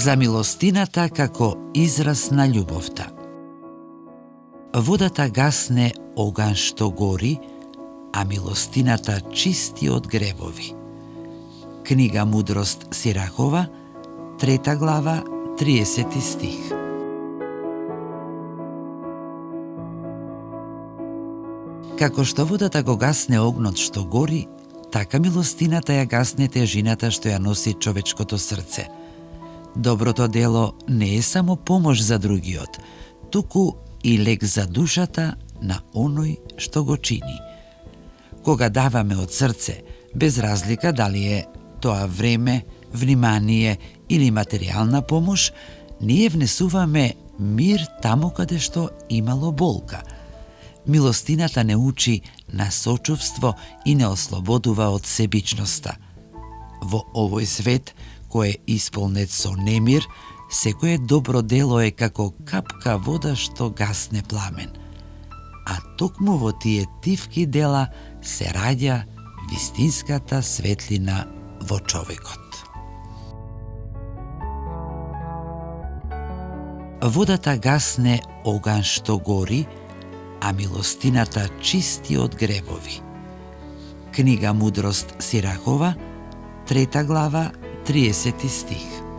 За милостината како израз на љубовта. Водата гасне оган што гори, а милостината чисти од гревови. Книга Мудрост Сирахова, 3 глава, 30 стих. Како што водата го гасне огнот што гори, така милостината ја гасне тежината што ја носи човечкото срце. Доброто дело не е само помош за другиот, туку и лек за душата на оној што го чини. Кога даваме од срце, без разлика дали е тоа време, внимание или материјална помош, ние внесуваме мир таму каде што имало болка. Милостината не учи на сочувство и не ослободува од себичноста. Во овој свет, кој е исполнет со немир, секое добро дело е како капка вода што гасне пламен. А токму во тие тивки дела се раѓа вистинската светлина во човекот. Водата гасне оган што гори, а милостината чисти од гревови. Книга Мудрост Сирахова, 3 глава, 30 стих.